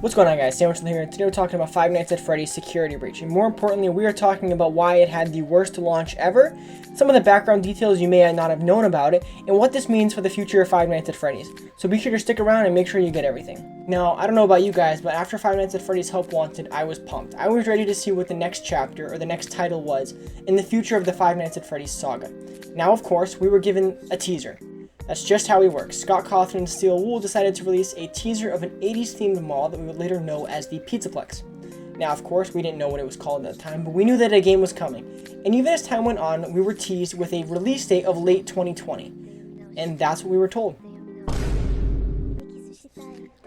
What's going on, guys? Sandwich here, and today we're talking about Five Nights at Freddy's Security Breach, and more importantly, we are talking about why it had the worst launch ever, some of the background details you may not have known about it, and what this means for the future of Five Nights at Freddy's. So be sure to stick around and make sure you get everything. Now, I don't know about you guys, but after Five Nights at Freddy's Help Wanted, I was pumped. I was ready to see what the next chapter, or the next title was, in the future of the Five Nights at Freddy's saga. Now, of course, we were given a teaser. That's just how he works. Scott Coffin and Steel Wool decided to release a teaser of an 80s themed mall that we would later know as the Pizzaplex. Now, of course, we didn't know what it was called at the time, but we knew that a game was coming. And even as time went on, we were teased with a release date of late 2020. And that's what we were told.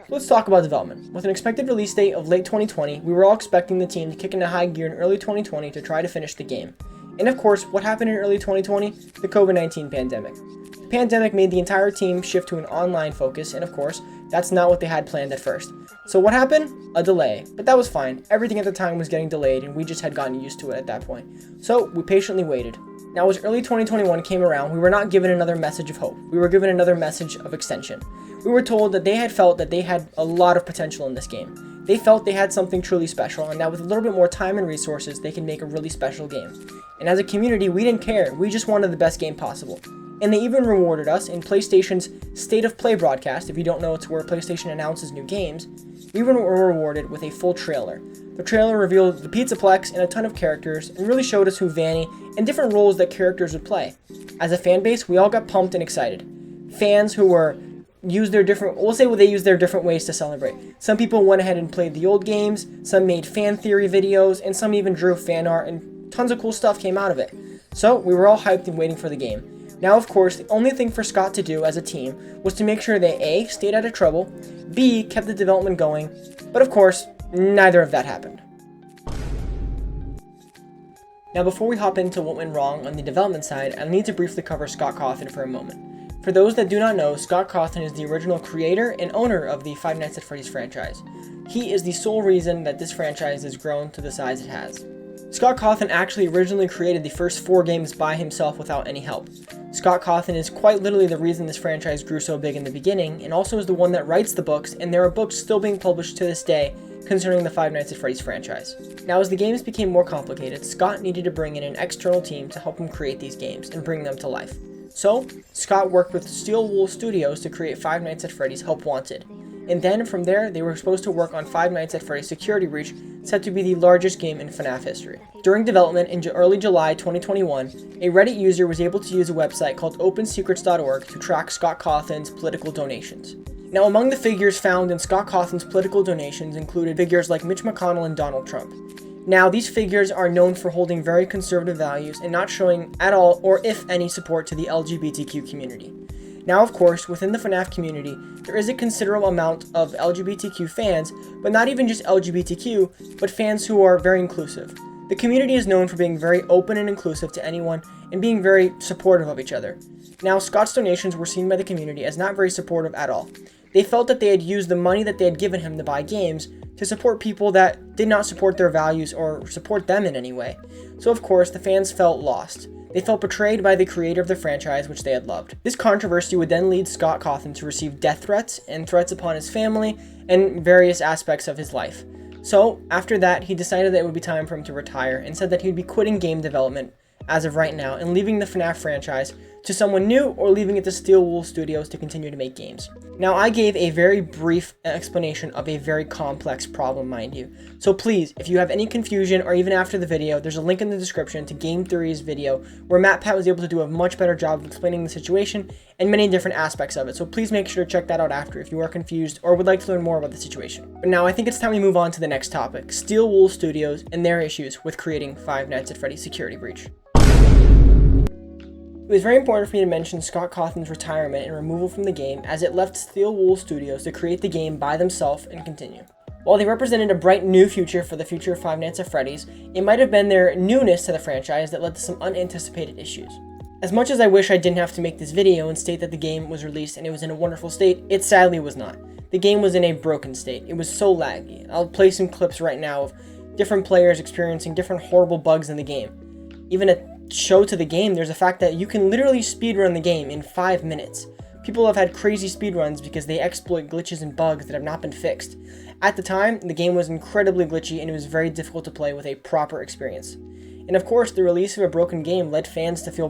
Let's talk about development. With an expected release date of late 2020, we were all expecting the team to kick into high gear in early 2020 to try to finish the game. And of course, what happened in early 2020? The COVID-19 pandemic. The pandemic made the entire team shift to an online focus, and of course, that's not what they had planned at first. So what happened? A delay. But that was fine. Everything at the time was getting delayed, and we just had gotten used to it at that point. So we patiently waited. Now, as early 2021 came around, we were not given another message of hope. We were given another message of extension. We were told that they had felt that they had a lot of potential in this game. They felt they had something truly special, and that with a little bit more time and resources, they can make a really special game. And as a community, we didn't care. We just wanted the best game possible. And they even rewarded us in PlayStation's State of Play broadcast. If you don't know, it's where PlayStation announces new games. We were rewarded with a full trailer. The trailer revealed the Pizzaplex and a ton of characters, and really showed us who Vanny and different roles that characters would play. As a fan base, we all got pumped and excited. Fans who were use their different ways to celebrate. Some people went ahead and played the old games, some made fan theory videos, and some even drew fan art, and tons of cool stuff came out of it. So we were all hyped and waiting for the game. Now, of course, the only thing for Scott to do as a team was to make sure they A, stayed out of trouble, B, kept the development going, but of course, neither of that happened. Now, before we hop into what went wrong on the development side, I need to briefly cover Scott Coffin for a moment. For those that do not know, Scott Coffin is the original creator and owner of the Five Nights at Freddy's franchise. He is the sole reason that this franchise has grown to the size it has. Scott Coffin actually originally created the first 4 games by himself without any help. Scott Coffin is quite literally the reason this franchise grew so big in the beginning, and also is the one that writes the books, and there are books still being published to this day concerning the Five Nights at Freddy's franchise. Now, as the games became more complicated, Scott needed to bring in an external team to help him create these games and bring them to life. So, Scott worked with Steel Wool Studios to create Five Nights at Freddy's Help Wanted. And then from there, they were supposed to work on Five Nights at Freddy's Security Breach, set to be the largest game in FNAF history. During development in early July 2021, a Reddit user was able to use a website called opensecrets.org to track Scott Cawthon's political donations. Now, among the figures found in Scott Cawthon's political donations included figures like Mitch McConnell and Donald Trump. Now, these figures are known for holding very conservative values and not showing at all or if any support to the LGBTQ community. Now, of course, within the FNAF community, there is a considerable amount of LGBTQ fans, but not even just LGBTQ, but fans who are very inclusive. The community is known for being very open and inclusive to anyone and being very supportive of each other. Now, Scott's donations were seen by the community as not very supportive at all. They felt that they had used the money that they had given him to buy games to support people that did not support their values or support them in any way. So, of course, the fans felt lost. They felt betrayed by the creator of the franchise, which they had loved. This controversy would then lead Scott Coffin to receive death threats and threats upon his family and various aspects of his life. So, after that, he decided that it would be time for him to retire and said that he would be quitting game development as of right now and leaving the FNAF franchise to someone new or leaving it to Steel Wool Studios to continue to make games. Now, I gave a very brief explanation of a very complex problem, mind you. So please, if you have any confusion or even after the video, there's a link in the description to Game Theory's video where MatPat was able to do a much better job of explaining the situation and many different aspects of it. So please make sure to check that out after if you are confused or would like to learn more about the situation. But now I think it's time we move on to the next topic, Steel Wool Studios and their issues with creating Five Nights at Freddy's Security Breach. It was very important for me to mention Scott Cawthon's retirement and removal from the game, as it left Steel Wool Studios to create the game by themselves and continue. While they represented a bright new future for the future of Five Nights at Freddy's, it might have been their newness to the franchise that led to some unanticipated issues. As much as I wish I didn't have to make this video and state that the game was released and it was in a wonderful state, it sadly was not. The game was in a broken state. It was so laggy. I'll play some clips right now of different players experiencing different horrible bugs in the game. Even a show to the game, there's a fact that you can literally speedrun the game in 5 minutes, People have had crazy speedruns because they exploit glitches and bugs that have not been fixed. At the time, the game was incredibly glitchy and it was very difficult to play with a proper experience. And of course, the release of a broken game led fans to feel,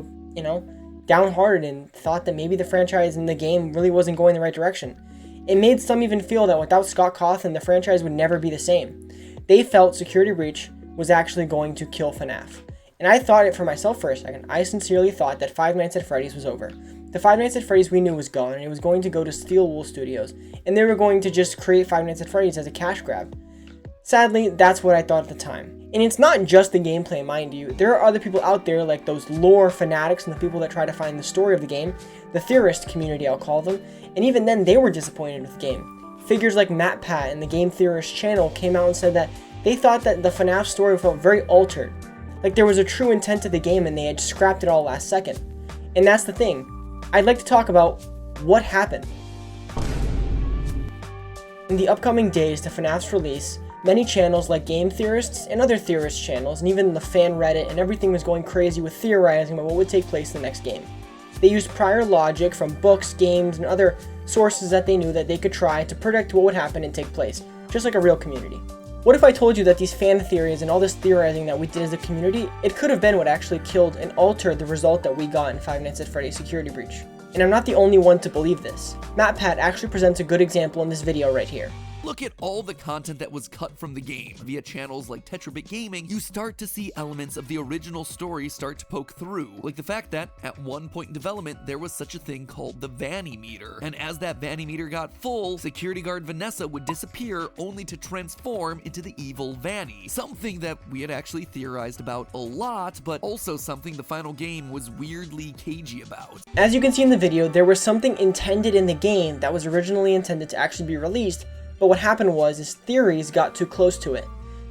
downhearted and thought that maybe the franchise and the game really wasn't going the right direction. It made some even feel that without Scott Cawthon, the franchise would never be the same. They felt Security Breach was actually going to kill FNAF. And I thought it for myself for a second. I sincerely thought that Five Nights at Freddy's was over. The Five Nights at Freddy's we knew was gone, and it was going to go to Steel Wool Studios, and they were going to just create Five Nights at Freddy's as a cash grab. Sadly, that's what I thought at the time. And it's not just the gameplay, mind you. There are other people out there, like those lore fanatics and the people that try to find the story of the game, the theorist community I'll call them, and even then they were disappointed with the game. Figures like MatPat and the Game Theorist channel came out and said that they thought that the FNAF story felt very altered. Like there was a true intent to the game and they had scrapped it all last second. And that's the thing. I'd like to talk about what happened. In the upcoming days to FNAF's release, many channels like Game Theorists and other theorist channels, and even the fan Reddit and everything was going crazy with theorizing about what would take place in the next game. They used prior logic from books, games, and other sources that they knew that they could try to predict what would happen and take place, just like a real community. What if I told you that these fan theories and all this theorizing that we did as a community, it could have been what actually killed and altered the result that we got in Five Nights at Freddy's Security Breach? And I'm not the only one to believe this. MatPat actually presents a good example in this video right here. Look at all the content that was cut from the game. Via channels like Tetrabit Gaming, you start to see elements of the original story start to poke through. Like the fact that, at one point in development, there was such a thing called the Vanny meter. And as that Vanny meter got full, security guard Vanessa would disappear only to transform into the evil Vanny. Something that we had actually theorized about a lot, but also something the final game was weirdly cagey about. As you can see in the video, there was something intended in the game that was originally intended to actually be released, but what happened was theories got too close to it.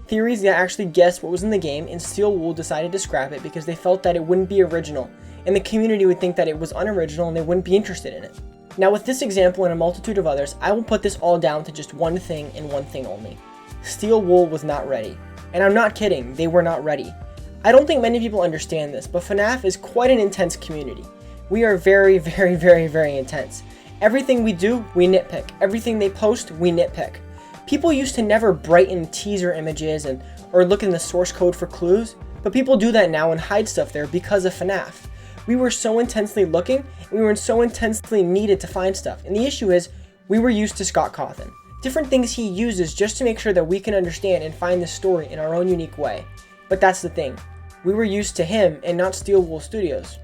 Theories that actually guessed what was in the game, and Steel Wool decided to scrap it because they felt that it wouldn't be original, and the community would think that it was unoriginal and they wouldn't be interested in it. Now with this example and a multitude of others, I will put this all down to just one thing and one thing only. Steel Wool was not ready. And I'm not kidding, they were not ready. I don't think many people understand this, but FNAF is quite an intense community. We are very, very, very, very intense. Everything we do, we nitpick. Everything they post, we nitpick. People used to never brighten teaser images or look in the source code for clues, but people do that now and hide stuff there because of FNAF. We were so intensely looking, and we were so intensely needed to find stuff. And the issue is, we were used to Scott Cawthon. Different things he uses just to make sure that we can understand and find the story in our own unique way. But that's the thing. We were used to him and not Steel Wool Studios.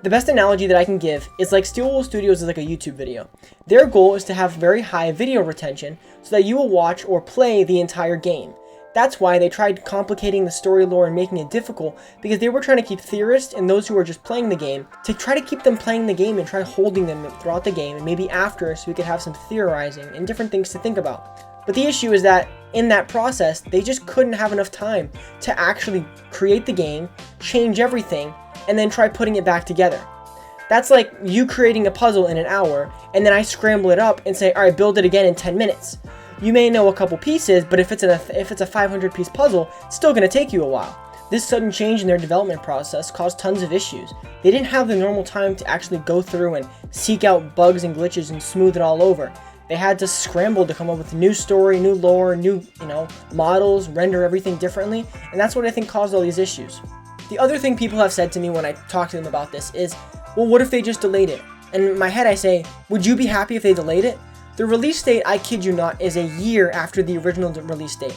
The best analogy that I can give is like Steel Wool Studios is like a YouTube video. Their goal is to have very high video retention so that you will watch or play the entire game. That's why they tried complicating the story lore and making it difficult, because they were trying to keep theorists and those who were just playing the game to try to keep them playing the game and try holding them throughout the game and maybe after, so we could have some theorizing and different things to think about. But the issue is that in that process, they just couldn't have enough time to actually create the game, change everything, and then try putting it back together. That's like you creating a puzzle in an hour, and then I scramble it up and say, all right, build it again in 10 minutes. You may know a couple pieces, but if it's a 500-piece puzzle, it's still going to take you a while. This sudden change in their development process caused tons of issues. They didn't have the normal time to actually go through and seek out bugs and glitches and smooth it all over. They had to scramble to come up with a new story, new lore, new, models, render everything differently, and that's what I think caused all these issues. The other thing people have said to me when I talk to them about this is, well, what if they just delayed it? And in my head I say, would you be happy if they delayed it? The release date, I kid you not, is a year after the original release date.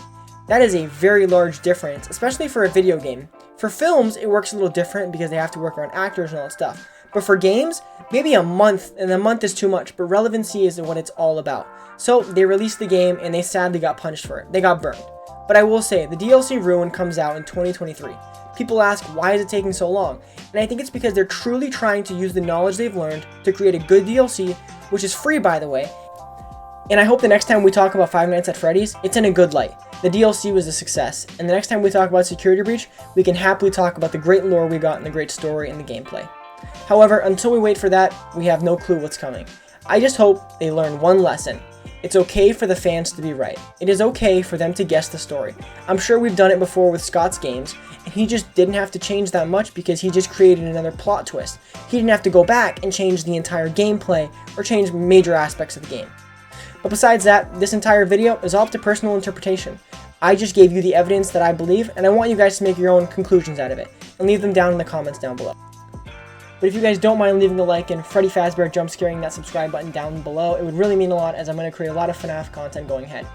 That is a very large difference, especially for a video game. For films, it works a little different because they have to work around actors and all that stuff. But for games, maybe a month, and a month is too much, but relevancy is what it's all about. So they released the game and they sadly got punished for it. They got burned. But I will say, the DLC Ruin comes out in 2023. People ask, why is it taking so long? And I think it's because they're truly trying to use the knowledge they've learned to create a good DLC, which is free by the way. And I hope the next time we talk about Five Nights at Freddy's, it's in a good light. The DLC was a success, and the next time we talk about Security Breach, we can happily talk about the great lore we got and the great story and the gameplay. However, until we wait for that, we have no clue what's coming. I just hope they learn one lesson. It's okay for the fans to be right. It is okay for them to guess the story. I'm sure we've done it before with Scott's games, and he just didn't have to change that much because he just created another plot twist. He didn't have to go back and change the entire gameplay or change major aspects of the game. But besides that, this entire video is all up to personal interpretation. I just gave you the evidence that I believe, and I want you guys to make your own conclusions out of it, and leave them down in the comments down below. But if you guys don't mind leaving a like and Freddy Fazbear jump scaring that subscribe button down below, it would really mean a lot, as I'm going to create a lot of FNAF content going ahead.